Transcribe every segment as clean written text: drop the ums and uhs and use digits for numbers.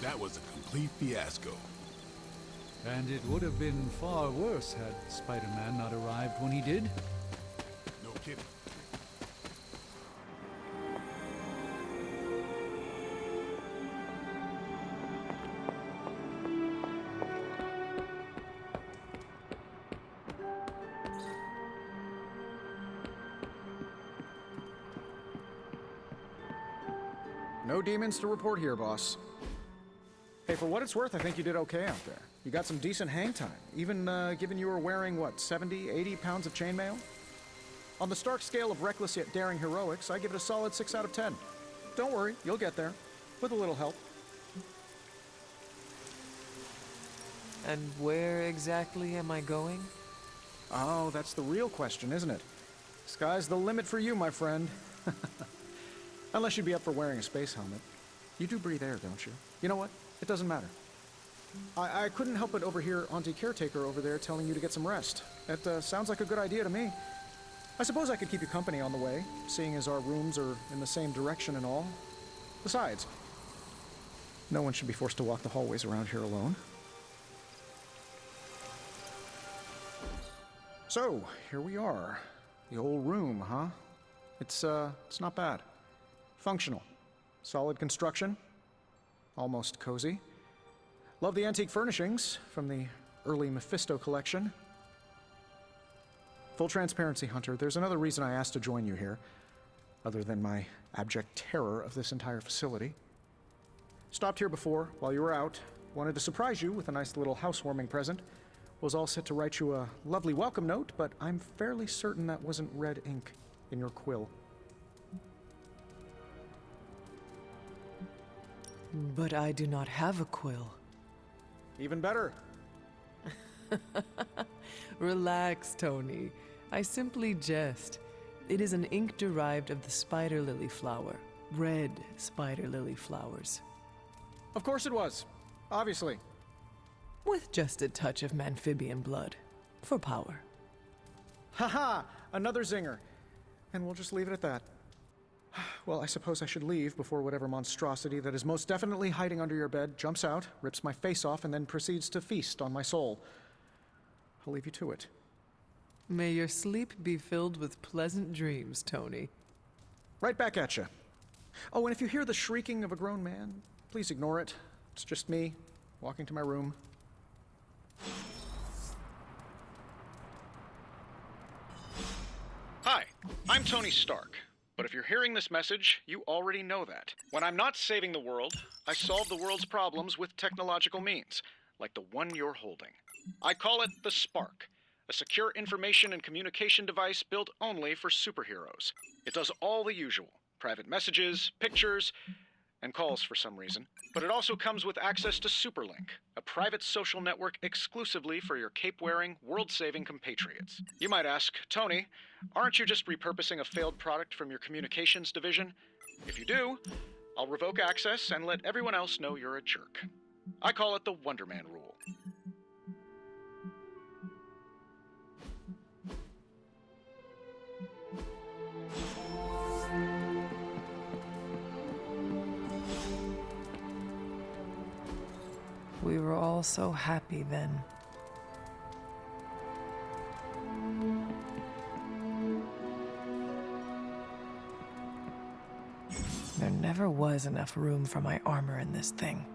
That was a complete fiasco. And it would have been far worse had Spider-Man not arrived when he did. No kidding. No demons to report here, boss. Hey, for what it's worth, I think you did okay out there. You got some decent hang time, even given you were wearing, what, 70, 80 pounds of chainmail? On the Stark scale of reckless yet daring heroics, I give it a solid 6 out of 10. Don't worry, you'll get there. With a little help. And where exactly am I going? Oh, that's the real question, isn't it? Sky's the limit for you, my friend. Unless you'd be up for wearing a space helmet. You do breathe air, don't you? You know what? It doesn't matter. I couldn't help but overhear Auntie Caretaker over there telling you to get some rest. That sounds like a good idea to me. I suppose I could keep you company on the way, seeing as our rooms are in the same direction and all. Besides, no one should be forced to walk the hallways around here alone. So, here we are. The old room, huh? It's not bad. Functional. Solid construction. Almost cozy. Love the antique furnishings from the early Mephisto collection. Full transparency, Hunter, there's another reason I asked to join you here, other than my abject terror of this entire facility. Stopped here before, while you were out. Wanted to surprise you with a nice little housewarming present. Was all set to write you a lovely welcome note, but I'm fairly certain that wasn't red ink in your quill. But I do not have a quill. Even better. Relax, Tony. I simply jest. It is an ink derived of the spider lily flower. Red spider lily flowers. Of course it was. Obviously. With just a touch of amphibian blood. For power. Haha! Another zinger. And we'll just leave it at that. Well, I suppose I should leave before whatever monstrosity that is most definitely hiding under your bed jumps out, rips my face off, and then proceeds to feast on my soul. I'll leave you to it. May your sleep be filled with pleasant dreams, Tony. Right back at you. Oh, and if you hear the shrieking of a grown man, please ignore it. It's just me, walking to my room. Hi, I'm Tony Stark. But if you're hearing this message, you already know that. When I'm not saving the world, I solve the world's problems with technological means, like the one you're holding. I call it the Spark, a secure information and communication device built only for superheroes. It does all the usual, private messages, pictures, and calls for some reason. But it also comes with access to Superlink, a private social network exclusively for your cape-wearing, world-saving compatriots. You might ask, Tony, aren't you just repurposing a failed product from your communications division? If you do, I'll revoke access and let everyone else know you're a jerk. I call it the Wonder Man rule. We were all so happy then. There never was enough room for my armor in this thing.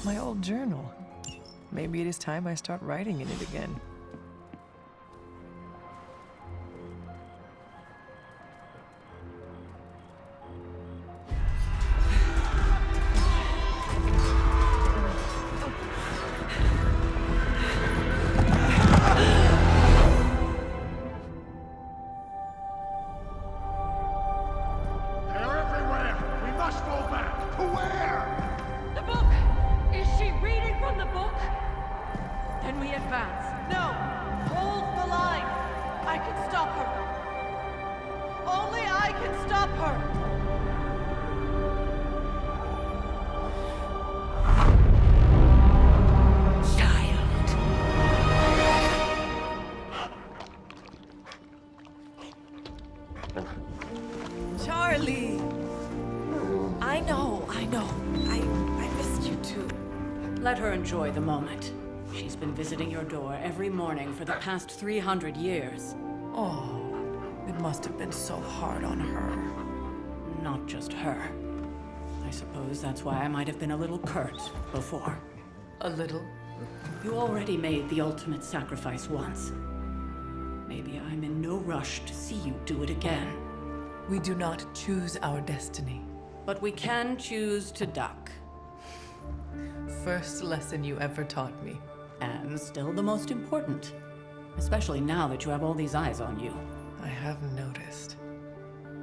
My old journal. Maybe it is time I start writing in it again. Can we advance? No! Hold the line! I can stop her! Only I can stop her! Charlie! I know. I missed you too. Let her enjoy the moment. She's been visiting your door every morning for the past 300 years. Oh, it must have been so hard on her. Not just her. I suppose that's why I might have been a little curt before. A little? You already made the ultimate sacrifice once. Maybe I'm in no rush to see you do it again. We do not choose our destiny. But we can choose to duck. First lesson you ever taught me. And still the most important. Especially now that you have all these eyes on you. I have noticed.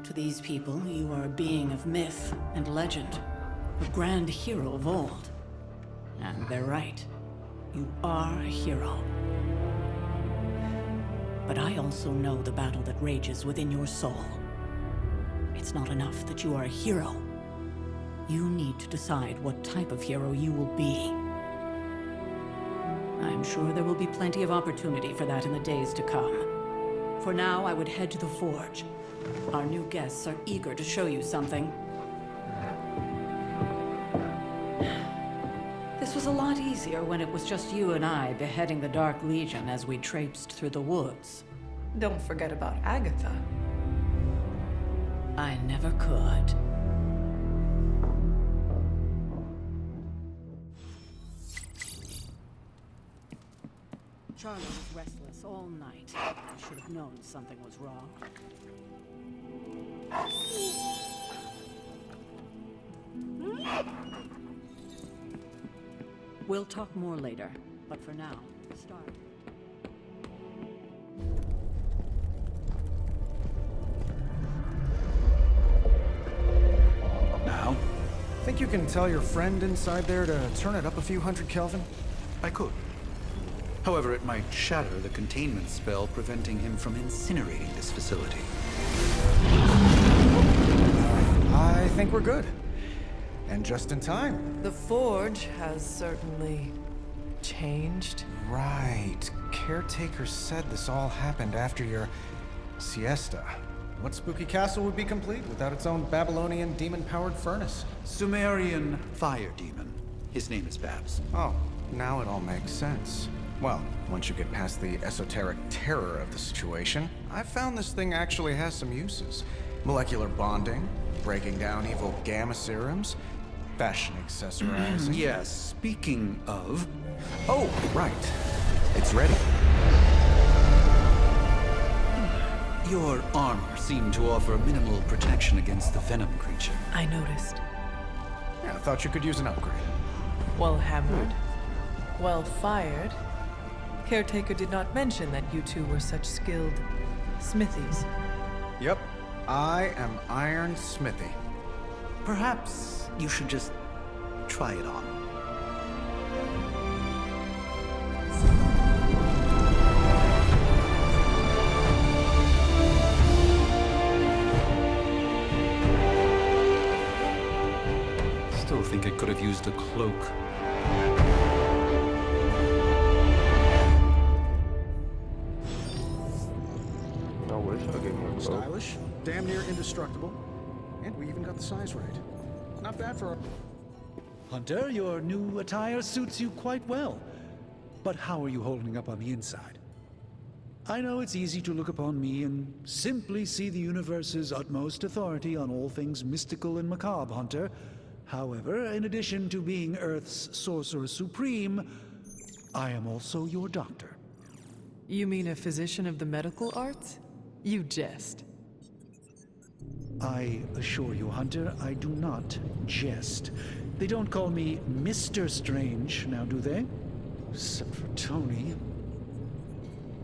To these people, you are a being of myth and legend. A grand hero of old. And they're right. You are a hero. But I also know the battle that rages within your soul. It's not enough that you are a hero. You need to decide what type of hero you will be. I'm sure there will be plenty of opportunity for that in the days to come. For now, I would head to the Forge. Our new guests are eager to show you something. This was a lot easier when it was just you and I beheading the Dark Legion as we traipsed through the woods. Don't forget about Agatha. I never could. Charlie was restless all night. I should have known something was wrong. We'll talk more later, but for now, start. Now? Think you can tell your friend inside there to turn it up a few hundred Kelvin? I could. However, it might shatter the containment spell preventing him from incinerating this facility. I think we're good. And just in time. The Forge has certainly changed. Right. Caretaker said this all happened after your siesta. What spooky castle would be complete without its own Babylonian demon-powered furnace? Sumerian fire demon. His name is Babs. Oh, now it all makes sense. Well, once you get past the esoteric terror of the situation, I've found this thing actually has some uses. Molecular bonding, breaking down evil gamma serums, fashion accessorizing. Yes, speaking of... Oh, right. It's ready. Your armor seemed to offer minimal protection against the venom creature. I noticed. Yeah, I thought you could use an upgrade. Well hammered. Well fired. Caretaker did not mention that you two were such skilled smithies. Yep. I am Iron Smithy. Perhaps you should just try it on. Still think I could have used a cloak. Stylish, damn near indestructible, and we even got the size right. Not bad for a... Hunter, your new attire suits you quite well. But how are you holding up on the inside? I know it's easy to look upon me and simply see the universe's utmost authority on all things mystical and macabre, Hunter. However, in addition to being Earth's Sorcerer Supreme, I am also your doctor. You mean a physician of the medical arts? You jest. I assure you, Hunter, I do not jest. They don't call me Mr. Strange, now do they? Except for Tony.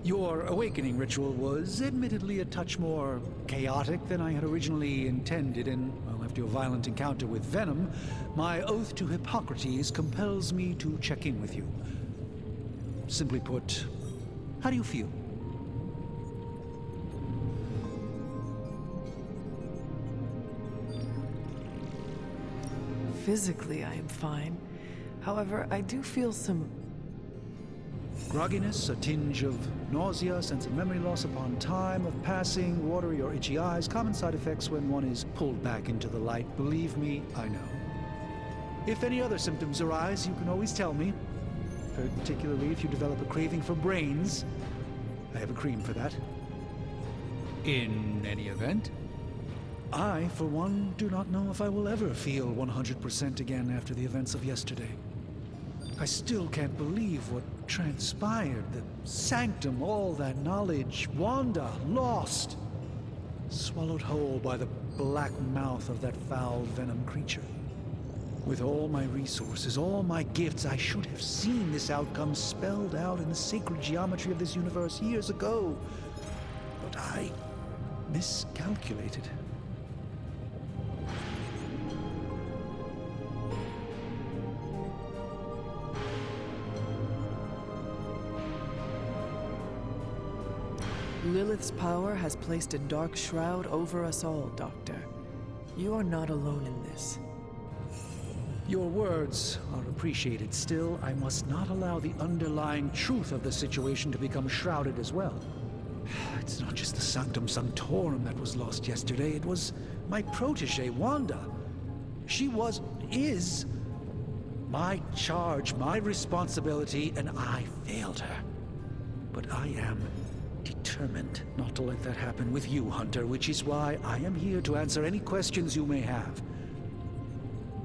Your awakening ritual was admittedly a touch more chaotic than I had originally intended, and, well, after your violent encounter with Venom, my oath to Hippocrates compels me to check in with you. simply put, how do you feel? Physically, I am fine. However, I do feel some... Grogginess, a tinge of nausea, sense of memory loss upon time of passing, watery or itchy eyes, common side effects when one is pulled back into the light. Believe me, I know. If any other symptoms arise, you can always tell me. Particularly if you develop a craving for brains. I have a cream for that. In any event, I, for one, do not know if I will ever feel 100% again after the events of yesterday. I still can't believe what transpired. The sanctum, all that knowledge, Wanda, lost. Swallowed whole by the black mouth of that foul venom creature. With all my resources, all my gifts, I should have seen this outcome spelled out in the sacred geometry of this universe years ago. But I miscalculated. Lilith's power has placed a dark shroud over us all, Doctor. You are not alone in this. Your words are appreciated. Still, I must not allow the underlying truth of the situation to become shrouded as well. It's not just the Sanctum Sanctorum that was lost yesterday. It was my protege, Wanda. She is my charge, my responsibility, and I failed her. But I am determined not to let that happen with you, Hunter, which is why I am here to answer any questions you may have.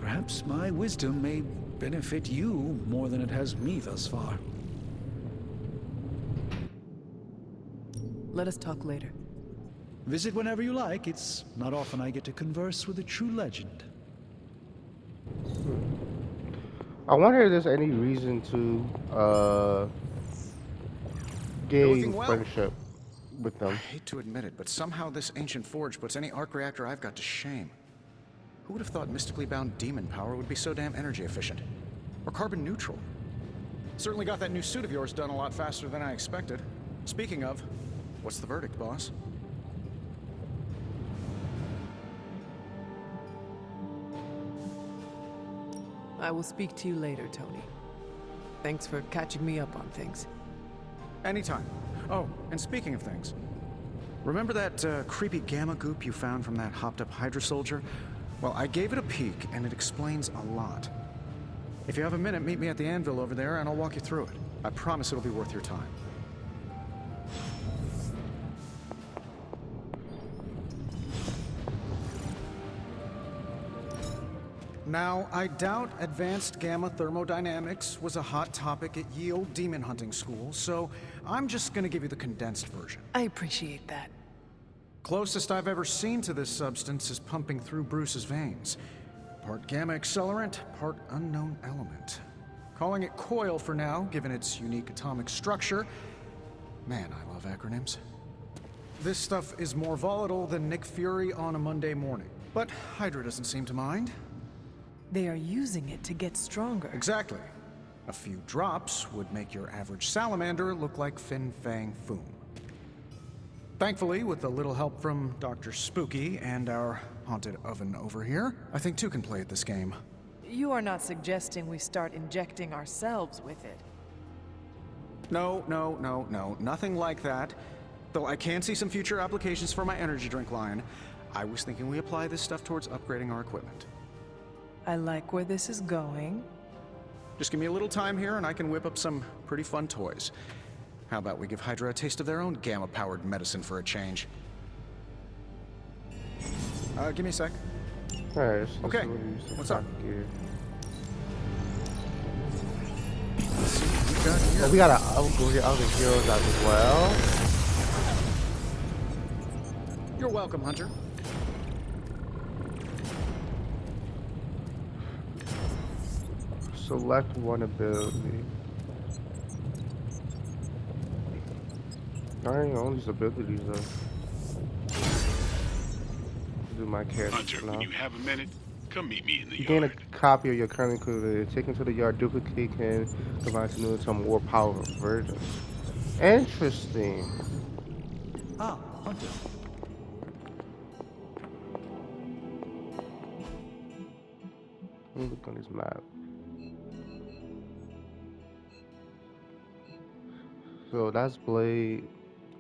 Perhaps my wisdom may benefit you more than it has me thus far. Let us talk later. Visit whenever you like. It's not often I get to converse with a true legend. I wonder if there's any reason to gain friendship with them. I hate to admit it, but somehow this ancient forge puts any arc reactor I've got to shame. Who would have thought mystically bound demon power would be so damn energy efficient? Or carbon neutral? Certainly got that new suit of yours done a lot faster than I expected. Speaking of, what's the verdict, boss? I will speak to you later, Tony. Thanks for catching me up on things. Anytime. Oh, and speaking of things, remember that creepy gamma goop you found from that hopped-up Hydra soldier? Well, I gave it a peek, and it explains a lot. If you have a minute, meet me at the anvil over there, and I'll walk you through it. I promise it'll be worth your time. Now, I doubt advanced gamma thermodynamics was a hot topic at Ye Olde Demon Hunting School, so I'm just gonna give you the condensed version. I appreciate that. Closest I've ever seen to this substance is pumping through Bruce's veins. Part gamma accelerant, part unknown element. Calling it coil for now, given its unique atomic structure. Man, I love acronyms. This stuff is more volatile than Nick Fury on a Monday morning. But Hydra doesn't seem to mind. They are using it to get stronger. Exactly. A few drops would make your average salamander look like Fin Fang Foom. Thankfully, with a little help from Dr. Spooky and our haunted oven over here, I think two can play at this game. You are not suggesting we start injecting ourselves with it. No, nothing like that. Though I can see some future applications for my energy drink line. I was thinking we apply this stuff towards upgrading our equipment. I like where this is going. Just give me a little time here and I can whip up some pretty fun toys. How about we give Hydra a taste of their own gamma-powered medicine for a change? Give me a sec. Alright, okay, what's up? Well, we gotta upgrade other heroes as well. You're welcome, Hunter. Select one ability. I ain't all these abilities though. Do my character Hunter, now. when you have a minute, Come meet me in the You gain a yard. copy of your current included. Taken to the yard, duplicate can combine to new some more powerful version. Interesting. Ah, Hunter. Let me look on this map. So that's Blade,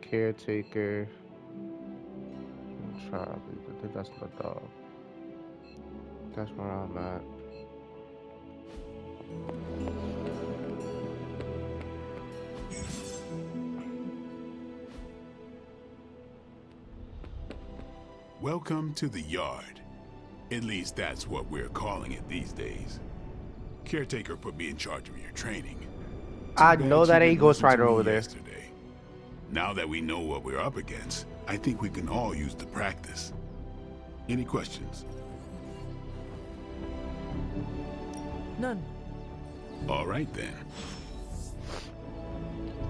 Caretaker. I'm trying. I think that's the dog. That's where I'm at. Welcome to the yard. At least that's what we're calling it these days. Caretaker put me in charge of your training. I Too know bad that you ain't didn't Ghost listen to Rider me over there. yesterday. Now that we know what we're up against, I think we can all use the practice. Any questions? None. All right then.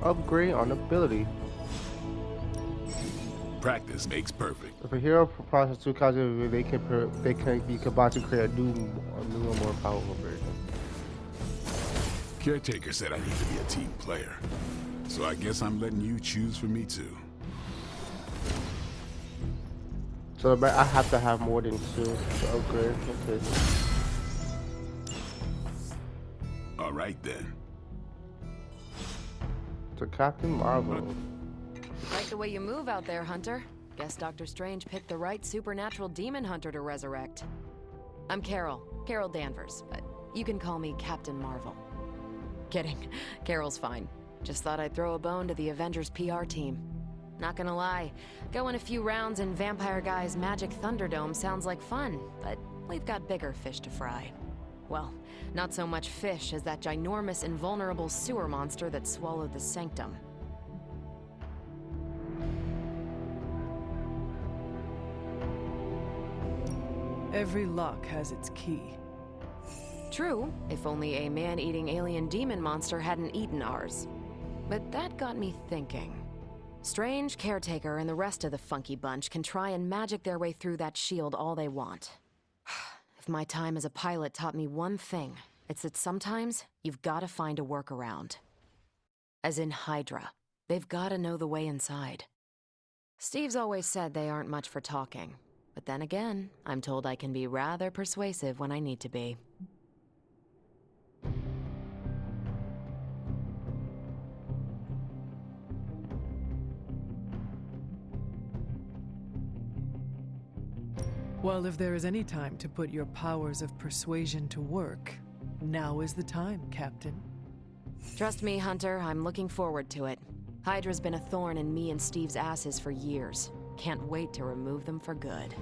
Upgrade on ability. Practice makes perfect. If a hero processes 2 copies of it, they can be combined to create a new and more powerful version. Caretaker said I need to be a team player. So I guess I'm letting you choose for me too. So I have to have more than 2 to upgrade. Okay. All right then. To Captain Marvel. Like the way you move out there, Hunter. Guess Dr. Strange picked the right supernatural demon hunter to resurrect. I'm Carol Danvers, but you can call me Captain Marvel. Kidding, Carol's fine. Just thought I'd throw a bone to the Avengers PR team. Not gonna lie, going a few rounds in Vampire Guy's Magic Thunderdome sounds like fun, but we've got bigger fish to fry. Well, not so much fish as that ginormous invulnerable sewer monster that swallowed the Sanctum. Every lock has its key. True, if only a man-eating alien demon monster hadn't eaten ours. But that got me thinking. Strange, Caretaker, and the rest of the funky bunch can try and magic their way through that shield all they want. If my time as a pilot taught me one thing, it's that sometimes you've gotta find a workaround. As in Hydra. They've gotta know the way inside. Steve's always said they aren't much for talking. But then again, I'm told I can be rather persuasive when I need to be. Well, if there is any time to put your powers of persuasion to work, now is the time, Captain. Trust me, Hunter, I'm looking forward to it. Hydra's been a thorn in me and Steve's asses for years. Can't wait to remove them for good.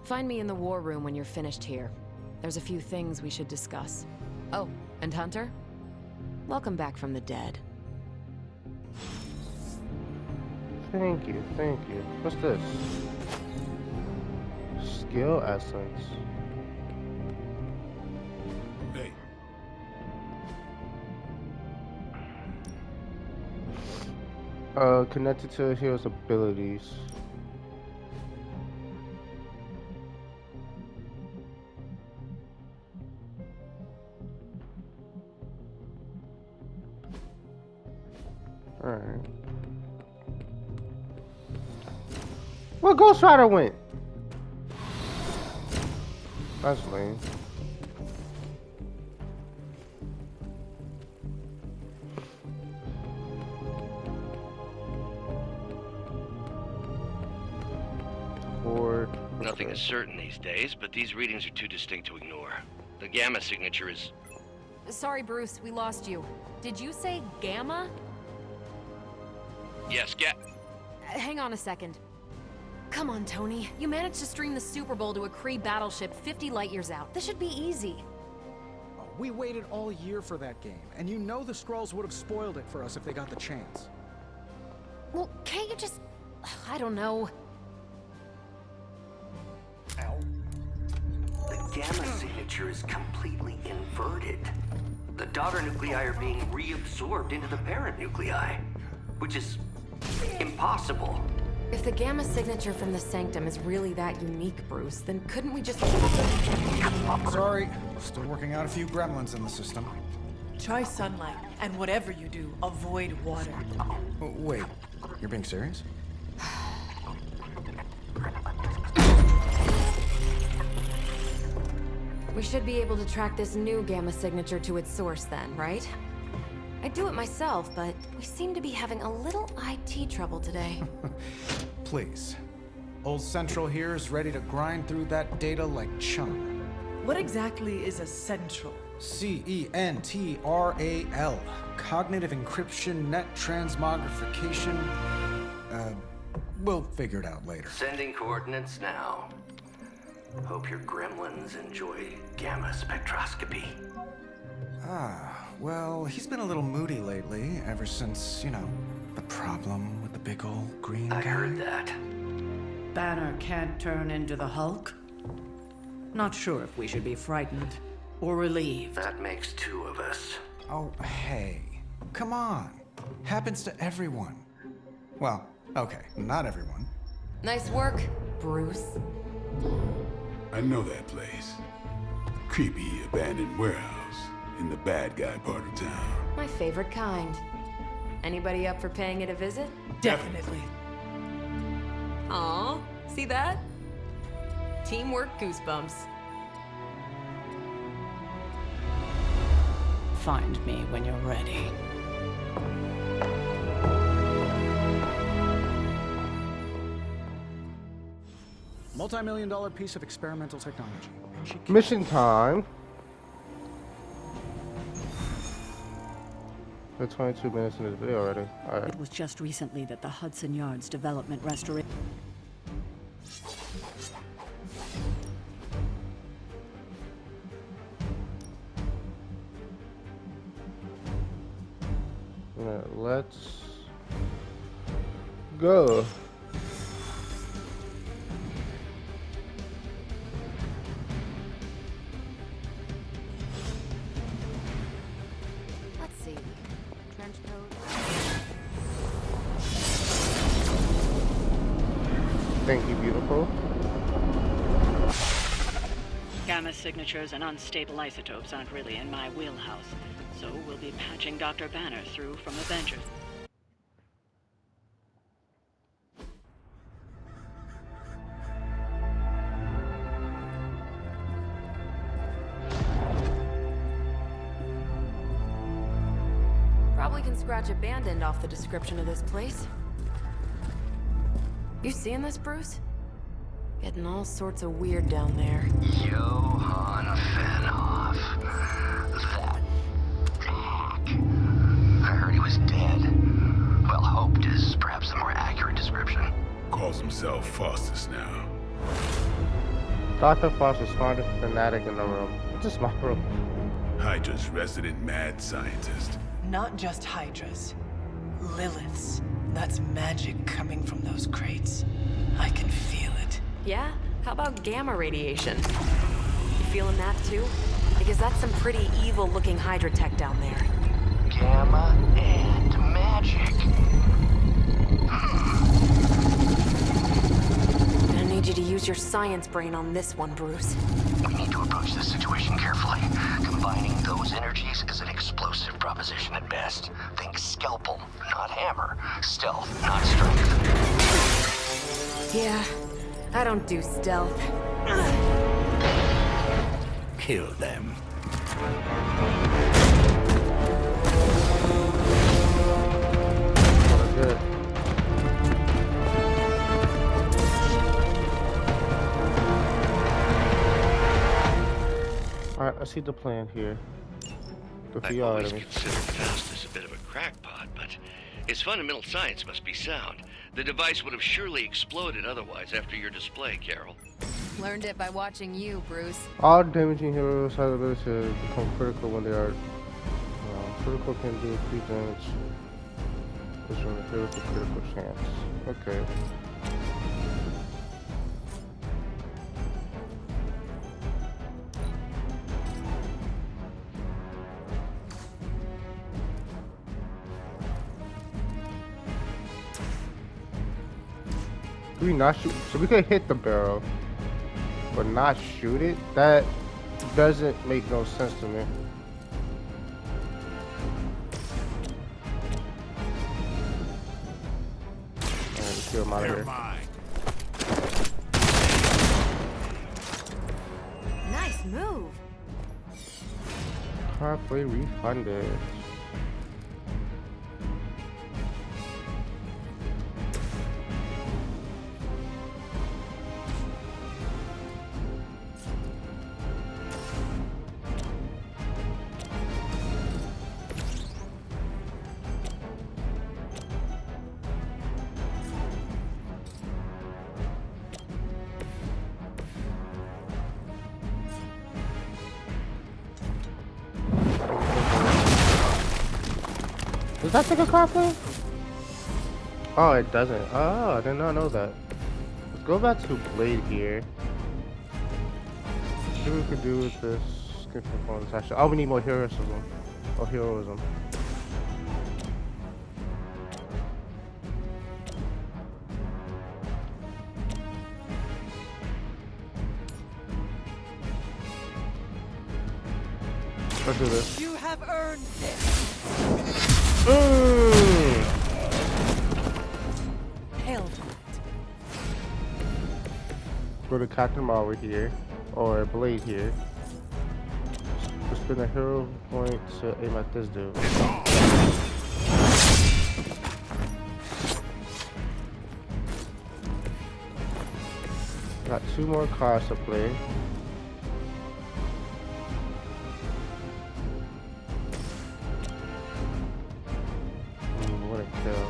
Find me in the war room when you're finished here. There's a few things we should discuss. Oh, and Hunter? Welcome back from the dead. Thank you, thank you. What's this? Skill essence. Hey, Connected to a hero's abilities. Alright. Where Ghost Rider went? That's lame. Board. Nothing is certain these days, but these readings are too distinct to ignore. The gamma signature is... Sorry, Bruce, we lost you. Did you say Gamma? Yes, Hang on a second. Come on, Tony. You managed to stream the Super Bowl to a Kree battleship 50 light-years out. This should be easy. Oh, we waited all year for that game, and you know the Skrulls would have spoiled it for us if they got the chance. Well, can't you just... I don't know. The gamma signature is completely inverted. The daughter nuclei are being reabsorbed into the parent nuclei, which is impossible. If the gamma signature from the Sanctum is really that unique, Bruce, then couldn't we just... Sorry, still working out a few gremlins in the system. Try sunlight, and whatever you do, avoid water. Oh, wait, you're being serious? We should be able to track this new gamma signature to its source then, right? I'd do it myself, but we seem to be having a little IT trouble today. Please. Old Central here is ready to grind through that data like chum. What exactly is a central? CENTRAL. Cognitive encryption, net transmogrification. We'll figure it out later. Sending coordinates now. Hope your gremlins enjoy gamma spectroscopy. Well, he's been a little moody lately, ever since, you know, the problem with the big old green guy. I heard that. Banner can't turn into the Hulk? Not sure if we should be frightened or relieved. That makes two of us. Oh, hey. Come on. Happens to everyone. Well, okay, not everyone. Nice work, Bruce. I know that place. Creepy abandoned warehouse in the bad guy part of town. My favorite kind. Anybody up for paying it a visit? Definitely. Aw, see that? Teamwork goosebumps. Find me when you're ready. Multi-million-dollar piece of experimental technology. Mission time. We're 22 minutes into the video already. All right. It was just recently that the Hudson Yards Development Restoration. Let's go. Let's see. Trench coat. Thank you, beautiful. Gamma signatures and unstable isotopes aren't really in my wheelhouse, so we'll be patching Dr. Banner through from Avengers. Probably can scratch abandoned off the description of this place. You seeing this, Bruce? Getting all sorts of weird down there. Johann Fenhoff. That hack. I heard he was dead. Well, hoped is perhaps the more accurate description. Calls himself Faustus now. Dr. Faustus, smartest fanatic in the room. It's a smart room. Hydra's resident mad scientist. Not just Hydras. Liliths. That's magic coming from those crates. I can feel it. Yeah? How about gamma radiation? You feeling that too? Because that's some pretty evil-looking Hydra tech down there. Gamma and magic. I need you to use your science brain on this one, Bruce. We need to approach this situation carefully. Combining those energies is an explosive proposition at best. Think scalpel, not hammer. Stealth, not strength. Yeah, I don't do stealth. Kill them. Good. Alright, I see the plan here. I've always considered Faustus a bit of a crackpot, but his fundamental science must be sound. The device would have surely exploded otherwise after your display, Carol. Learned it by watching you, Bruce. All damaging heroes have the ability to become critical when they are critical can do 3 damage. This one appears a critical chance. Okay. Do we not shoot? So we could hit the barrel, but not shoot it? That Doesn't make no sense to me. Alright, let's get him out of here. Nice move. CarPlay refunded. Does that take a CarPlay? Oh, it doesn't. Oh, I did not know that. Let's go back to Blade here. See what we could do with this skin components. Actually, oh, we need more heroism. Oh, heroism. Let's do this. You have earned this. Hail to it. Go to Captain Marvel here, or Blade here. Just spend a hero point to aim at this dude. Got 2 more cards to play. What a kill.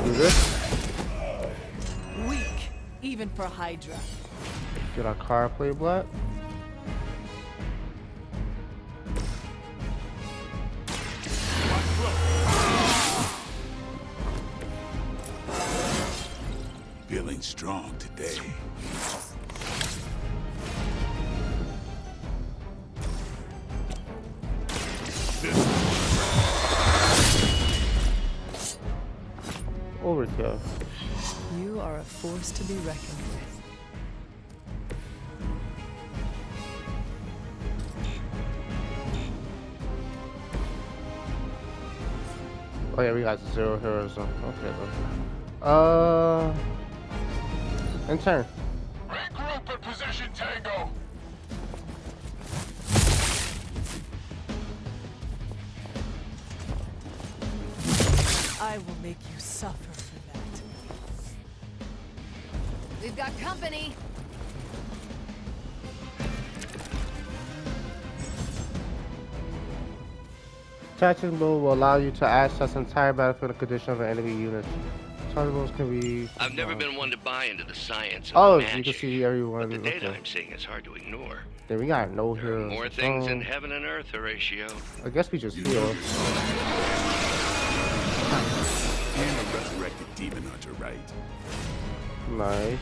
Do this. Weak, even for Hydra. Get our CarPlay blood. Feeling strong today. Overkill. You are a force to be reckoned with. Oh yeah, we got 0 heroism. Okay then. In turn. Regroup in position, Tango. I will make you suffer for that. We've got company. Tactics mode will allow you to access entire battlefield condition of an enemy unit. Target modes can be. I've never been one to buy into the science of Oh, magic, you can see everyone. but the data Okay. I'm seeing is hard to ignore. Then we got no There are heroes. more things in heaven and earth, Horatio. I guess we just heal. And a resurrected demon hunter, right? Nice.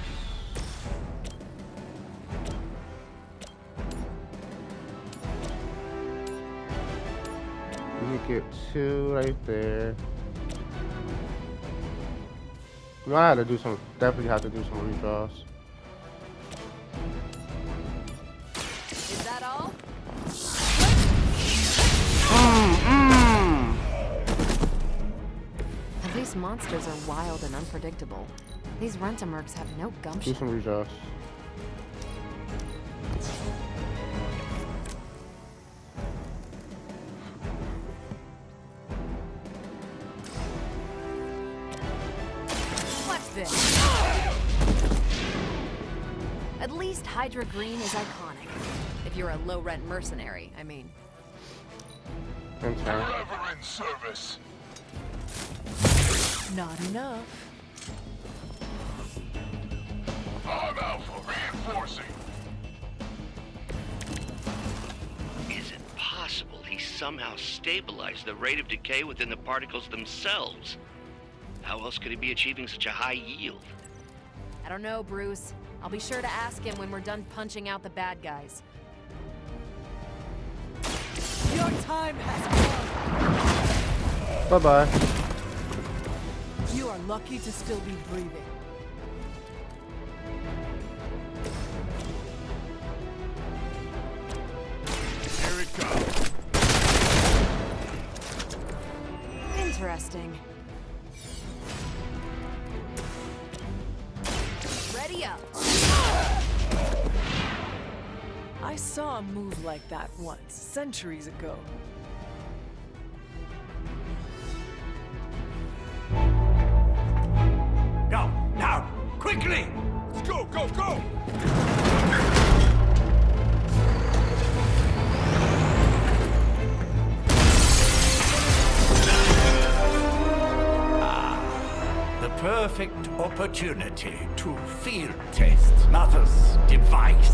You get 2 right there. We might have to do some. Definitely have to do some redraws. Is that all? At least monsters are wild and unpredictable. These Rent-A-Mercs have no Do gumption. some redraws. What's this? At least Hydra Green is iconic. If you're a low-rent mercenary, I mean. In turn. Forever in service. Not enough. I'm Alpha reinforcing. Is it possible he somehow stabilized the rate of decay within the particles themselves? How else could he be achieving such a high yield? I don't know, Bruce. I'll be sure to ask him when we're done punching out the bad guys. Your time has come. Bye-bye. You are lucky to still be breathing. interesting. Ready up. I saw a move like that once, centuries ago. Go, now, quickly! Let's go, go, go! The perfect opportunity to field test Mother's device.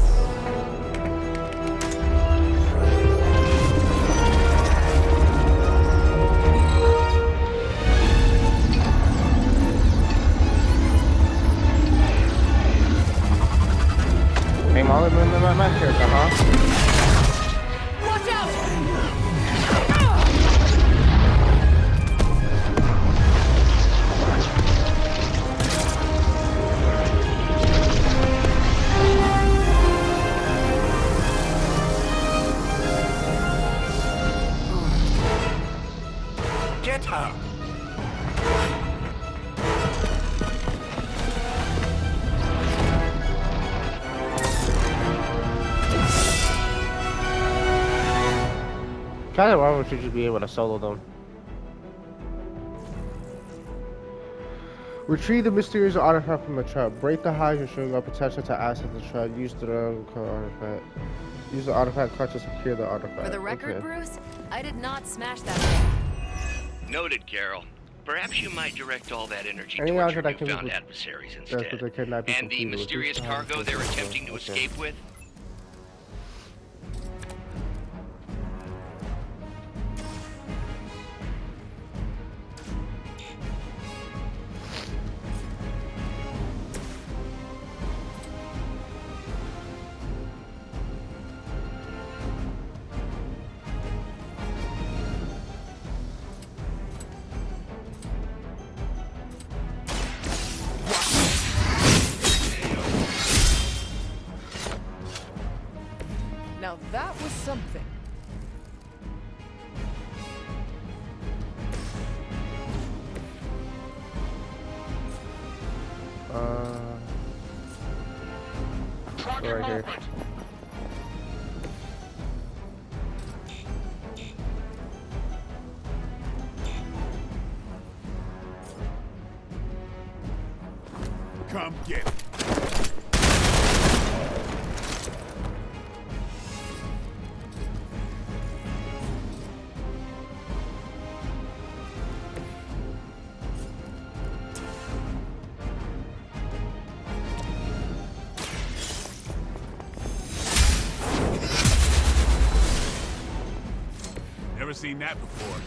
Hey, Molly, my character, huh? Watch out! Get her! Kinda why would you just be able to solo them? Retrieve the mysterious artifact from the trap. Break the Hydra showing up potential to access the trap. Use the artifact. Use the artifact card to secure the artifact. For the record, okay. Bruce, I did not smash that thing. Noted, Carol. Perhaps you might direct all that energy Any towards odds your that I newfound can- adversaries That's instead. what they could not be And the completed with. mysterious cargo they're attempting to escape with? Now that was something. Right here. Come get it. Never seen that before.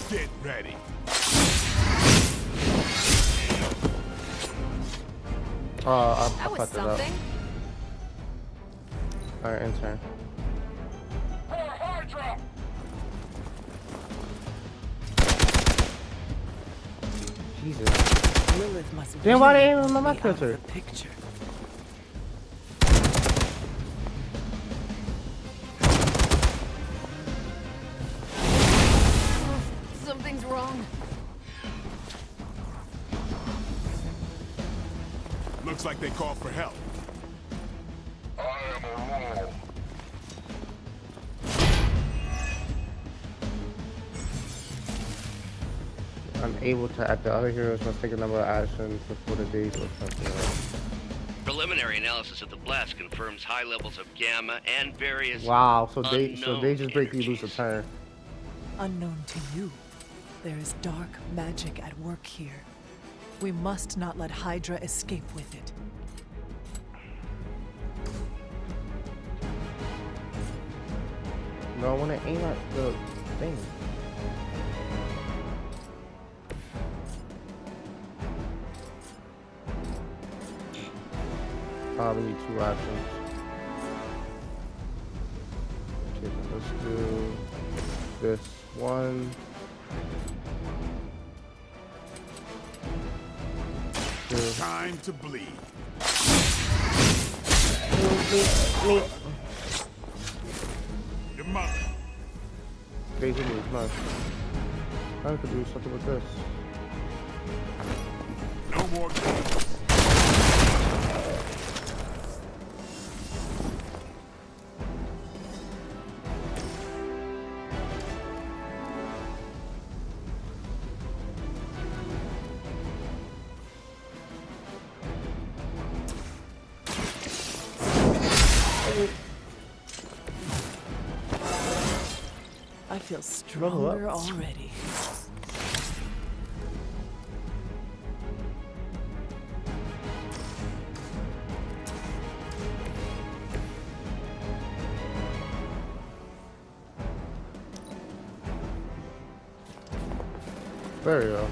Get ready. I That was fucked it up. something. Alright, intern. Jesus. Lilith must Then why really they ain't want my me out of filter? the picture. Something's wrong. Looks like they called for help. Unable to act. The other heroes must take a number of actions before the days or something. Preliminary analysis of the blast confirms high levels of gamma and various Wow, so they unknown just break you energies. lose a turn. Unknown to you, there is dark magic at work here. We must not let Hydra escape with it. No, I want to aim at the thing. Probably need 2 actions. Okay, then let's do this one. Time to bleed. Your mother. Crazy move, nice. I could do something with this. No more games. I feel stronger already. There you go.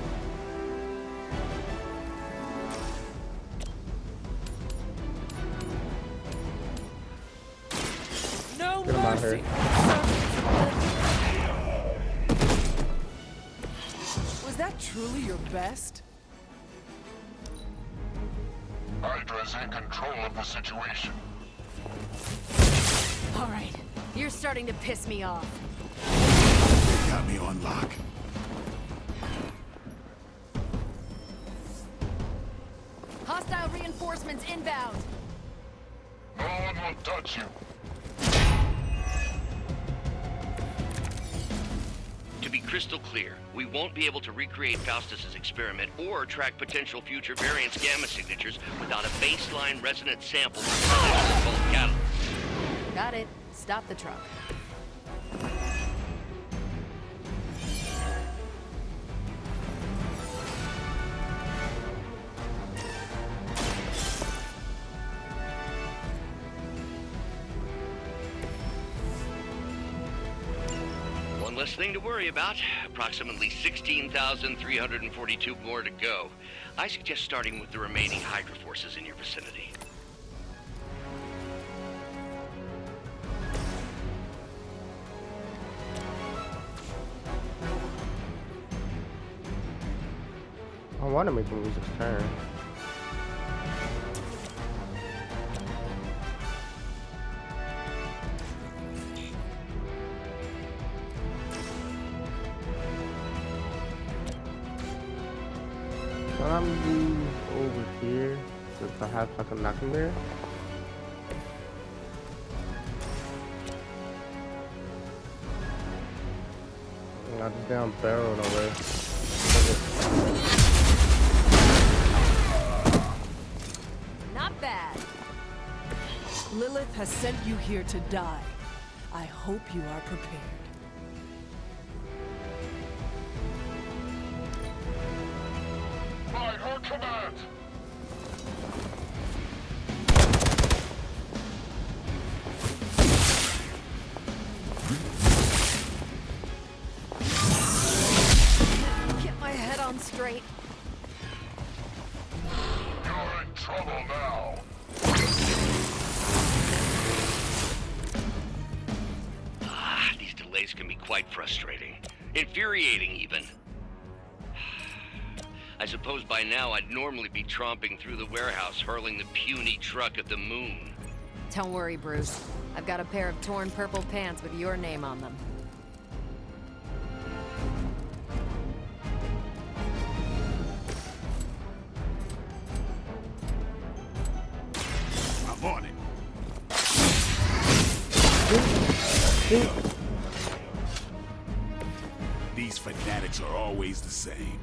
No Get him out here. Was that truly your best? Hydra's in control of the situation. All right, you're starting to piss me off. They got me on lock. Hostile reinforcements inbound. No one will touch you. To be crystal clear, we won't be able to recreate Faustus's experiment or track potential future variance gamma signatures without a baseline resonance sample from both catalysts. Got it. Stop the truck. Less thing to worry about. Approximately 16,342 more to go. I suggest starting with the remaining Hydra forces in your vicinity. I want to make the music's turn. I'm gonna move over here since I have like a knocking there. And I just down barreled away. Not bad. Lilith has sent you here to die. I hope you are prepared. By her command. Get my head on straight. You're in trouble now. These delays can be quite frustrating. Infuriating, even. I suppose by now I'd normally be tromping through the warehouse, hurling the puny truck at the moon. Don't worry, Bruce. I've got a pair of torn purple pants with your name on them. I'm on it. These fanatics are always the same.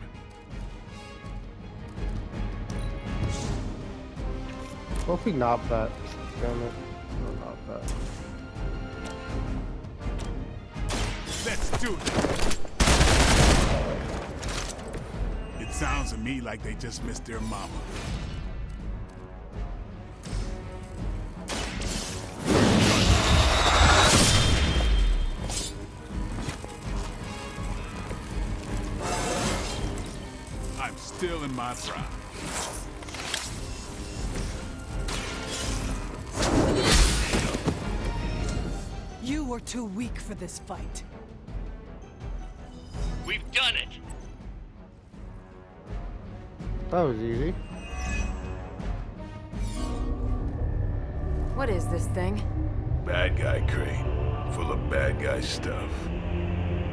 What if we knob that? Damn it. No, knob that. Let's do this. It sounds to me like they just missed their mama. I'm still in my prime. You were too weak for this fight. We've done it! That was easy. What is this thing? Bad guy crate, full of bad guy stuff.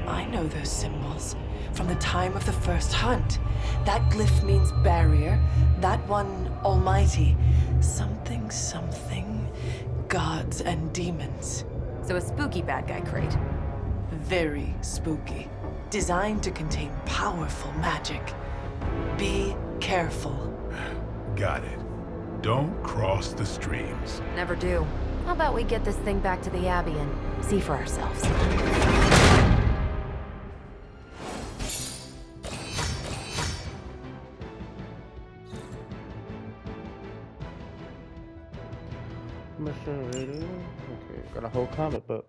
I know those symbols from the time of the first hunt. That glyph means barrier, that one almighty. Something, something, gods and demons. So a spooky bad guy crate. Very spooky. Designed to contain powerful magic. Be careful. Got it. Don't cross the streams. Never do. How about we get this thing back to the Abbey and see for ourselves? Mission ready. Okay, got a whole comic book.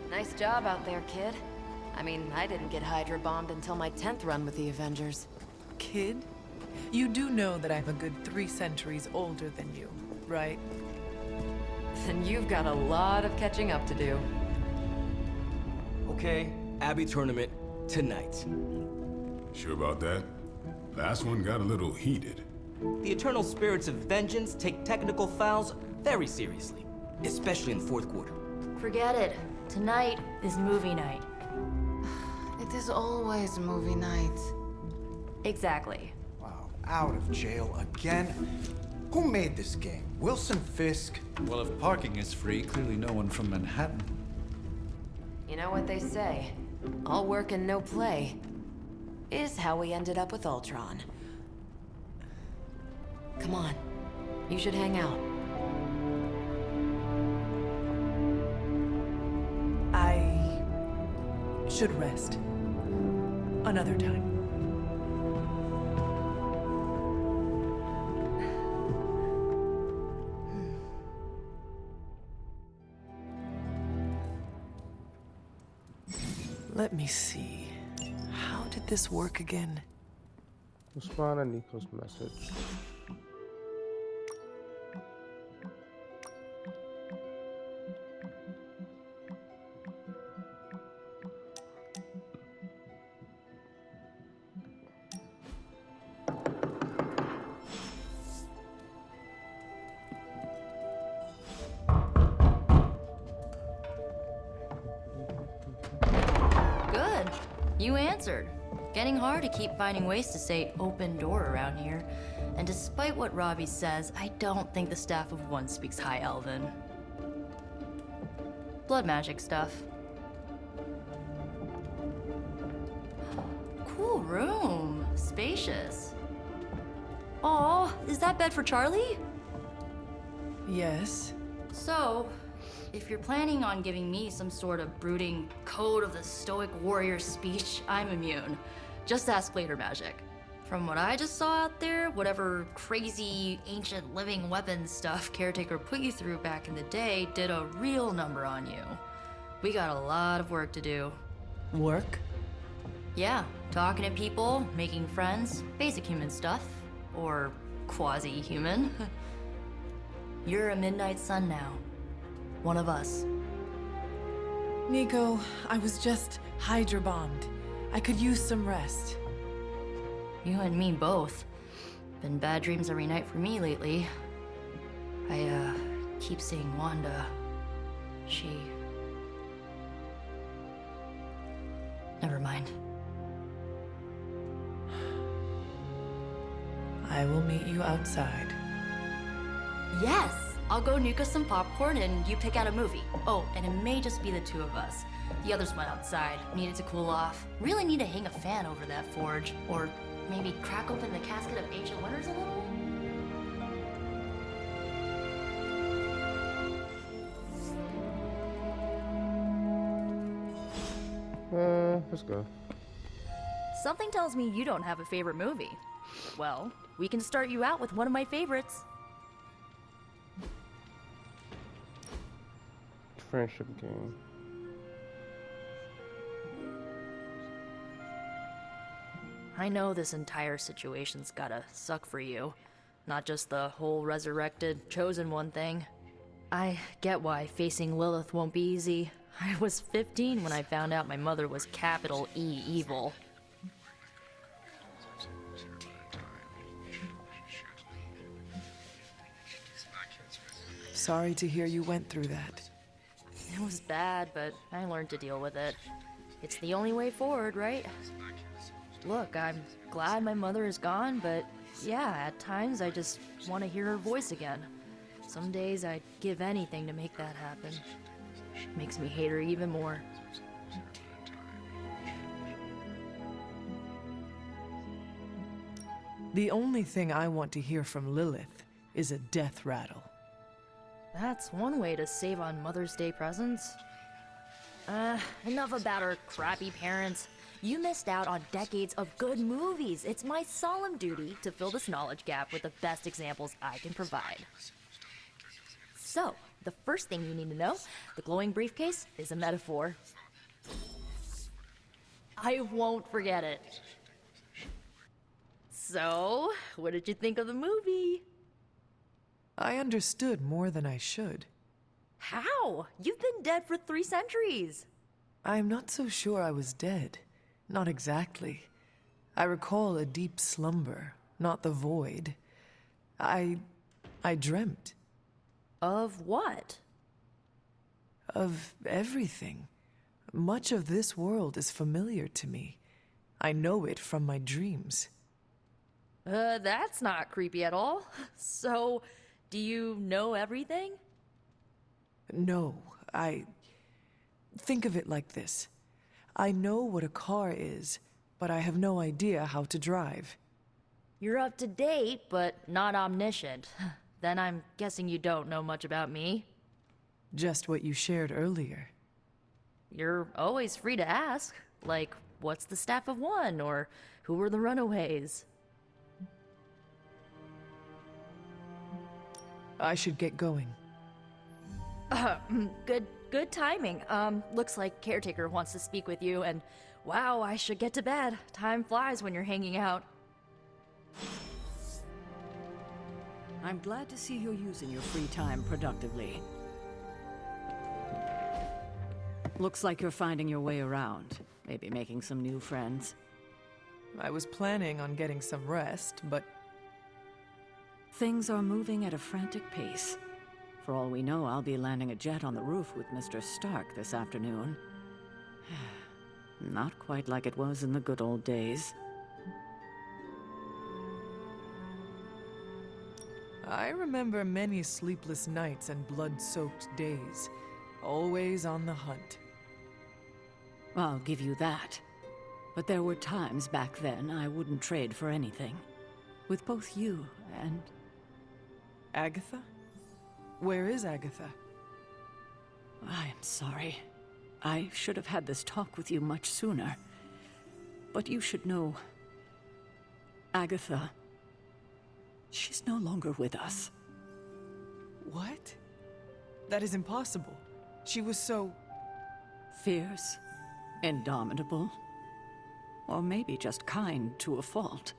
Nice job out there, kid. I mean, I didn't get Hydra bombed until my 10th run with the Avengers. Kid? You do know that I'm a good 3 centuries older than you, right? Then you've got a lot of catching up to do. Okay, Abbey tournament tonight. Sure about that? Last one got a little heated. The Eternal Spirits of Vengeance take technical fouls very seriously, especially in the fourth quarter. Forget it. Tonight is movie night. It is always movie night. Exactly. Wow, out of jail again? Who made this game? Wilson Fisk? Well, if parking is free, clearly no one from Manhattan. You know what they say? All work and no play is how we ended up with Ultron. Come on. You should hang out. I should rest. Another time. Let me see. How did this work again? Respond to Nico's message. Good. You answered. Getting hard to keep finding ways to say open door around here. And despite what Robbie says, I don't think the staff of One speaks High Elven. Blood magic stuff. Cool room. Spacious. Aw, is that bed for Charlie? Yes. So, if you're planning on giving me some sort of brooding code of the stoic warrior speech, I'm immune. Just ask later magic. From what I just saw out there, whatever crazy ancient living weapons stuff Caretaker put you through back in the day did a real number on you. We got a lot of work to do. Work? Yeah, talking to people, making friends, basic human stuff. Or quasi-human. You're a Midnight Sun now. One of us. Nico, I was just Hydra bombed. I could use some rest. You and me both. Been bad dreams every night for me lately. I, keep seeing Wanda. She... Never mind. I will meet you outside. Yes! I'll go nuke us some popcorn and you pick out a movie. Oh, and it may just be the two of us. The others went outside, needed to cool off. Really need to hang a fan over that forge. Or maybe crack open the casket of Ancient Wonders a little? Let's go. Something tells me you don't have a favorite movie. Well, we can start you out with one of my favorites. Friendship game. I know this entire situation's gotta suck for you. Not just the whole resurrected, chosen one thing. I get why facing Lilith won't be easy. I was 15 when I found out my mother was capital E evil. Sorry to hear you went through that. It was bad, but I learned to deal with it. It's the only way forward, right? Look, I'm glad my mother is gone, but yeah, at times I just want to hear her voice again. Some days I'd give anything to make that happen. Makes me hate her even more. The only thing I want to hear from Lilith is a death rattle. That's one way to save on Mother's Day presents. Enough about her crappy parents. You missed out on decades of good movies. It's my solemn duty to fill this knowledge gap with the best examples I can provide. So, the first thing you need to know, the glowing briefcase is a metaphor. I won't forget it. So, what did you think of the movie? I understood more than I should. How? You've been dead for 3 centuries. I'm not so sure I was dead. Not exactly. I recall a deep slumber, not the void. I dreamt. Of what? Of everything. Much of this world is familiar to me. I know it from my dreams. That's not creepy at all. So, do you know everything? No, think of it like this. I know what a car is, but I have no idea how to drive. You're up to date, but not omniscient. Then I'm guessing you don't know much about me. Just what you shared earlier. You're always free to ask. Like, what's the staff of one? Or who were the runaways? I should get going. Good timing. Looks like Caretaker wants to speak with you, and wow, I should get to bed. Time flies when you're hanging out. I'm glad to see you're using your free time productively. Looks like you're finding your way around. Maybe making some new friends. I was planning on getting some rest, but... Things are moving at a frantic pace. For all we know, I'll be landing a jet on the roof with Mr. Stark this afternoon. Not quite like it was in the good old days. I remember many sleepless nights and blood-soaked days. Always on the hunt. I'll give you that. But there were times back then I wouldn't trade for anything. With both you and... Agatha? Where is Agatha? I am sorry. I should have had this talk with you much sooner. But you should know... Agatha... She's no longer with us. What? That is impossible. She was so... Fierce, indomitable, or maybe just kind to a fault.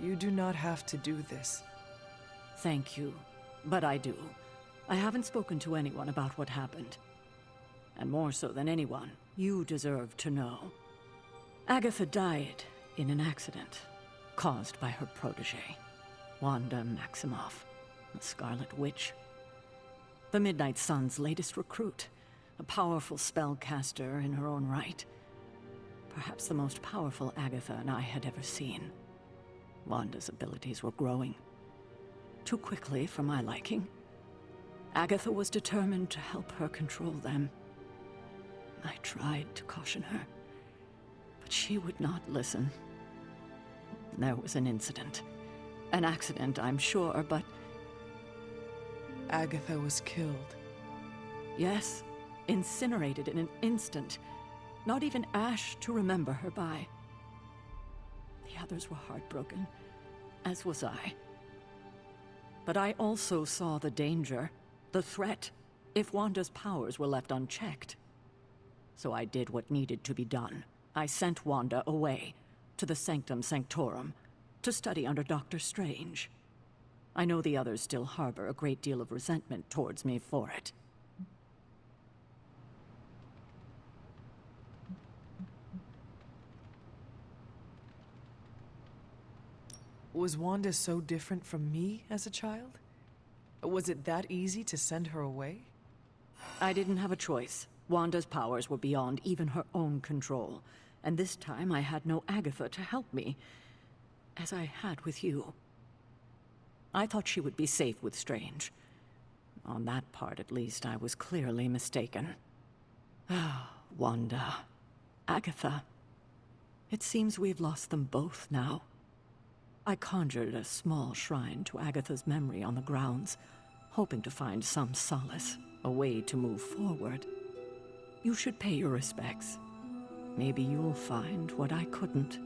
You do not have to do this. Thank you, but I do. I haven't spoken to anyone about what happened. And more so than anyone, you deserve to know. Agatha died in an accident caused by her protege, Wanda Maximoff, the Scarlet Witch. The Midnight Sun's latest recruit, a powerful spellcaster in her own right. Perhaps the most powerful Agatha and I had ever seen. Wanda's abilities were growing. Too quickly for my liking. Agatha was determined to help her control them. I tried to caution her, but she would not listen. There was an incident. An accident, I'm sure, but... Agatha was killed. Yes, incinerated in an instant. Not even Ash to remember her by. The others were heartbroken, as was I. But I also saw the danger, the threat, if Wanda's powers were left unchecked. So I did what needed to be done. I sent Wanda away, to the Sanctum Sanctorum, to study under Doctor Strange. I know the others still harbor a great deal of resentment towards me for it. Was Wanda so different from me as a child? Was it that easy to send her away? I didn't have a choice. Wanda's powers were beyond even her own control, and this time I had no Agatha to help me, as I had with you. I thought she would be safe with Strange. On that part, at least, I was clearly mistaken. Ah, Wanda. Agatha. It seems we've lost them both now. I conjured a small shrine to Agatha's memory on the grounds, hoping to find some solace, a way to move forward. You should pay your respects. Maybe you'll find what I couldn't.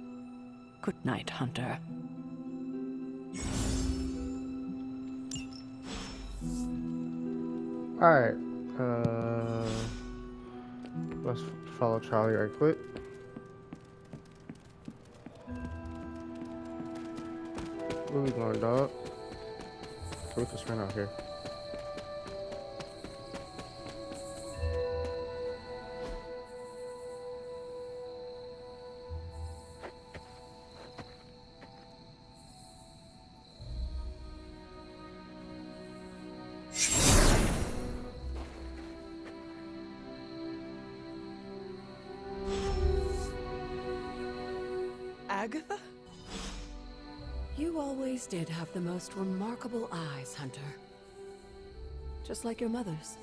Good night, Hunter. Alright, let's follow Charlie right quick. Where we going, dog? We can spin out here. Agatha? You always did have the most remarkable eyes, Hunter. Just like your mother's.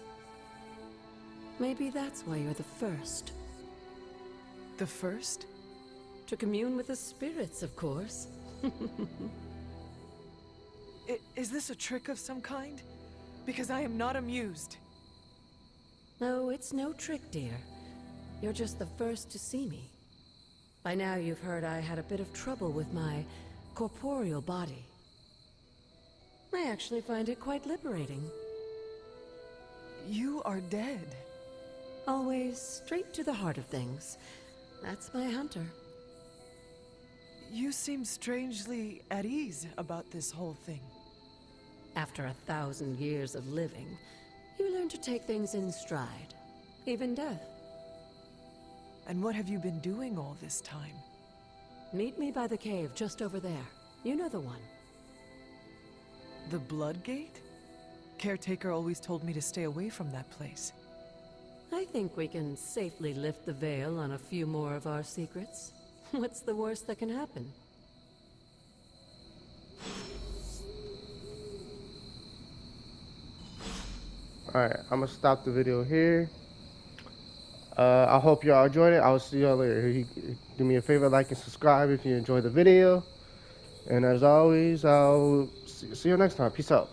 Maybe that's why you're the first. The first? To commune with the spirits, of course. Is this a trick of some kind? Because I am not amused. No, it's no trick, dear. You're just the first to see me. By now you've heard I had a bit of trouble with my corporeal body. I actually find it quite liberating. You are dead. Always straight to the heart of things. That's my Hunter. You seem strangely at ease about this whole thing. After 1,000 years of living, you learn to take things in stride. Even death. And what have you been doing all this time? Meet me by the cave just over there. You know the one. The Blood Gate? Caretaker always told me to stay away from that place. I think we can safely lift the veil on a few more of our secrets. What's the worst that can happen? Alright, I'm gonna stop the video here. I hope y'all enjoyed it. I'll see y'all later. Do me a favor, like and subscribe if you enjoyed the video. And as always, I'll see you next time. Peace out.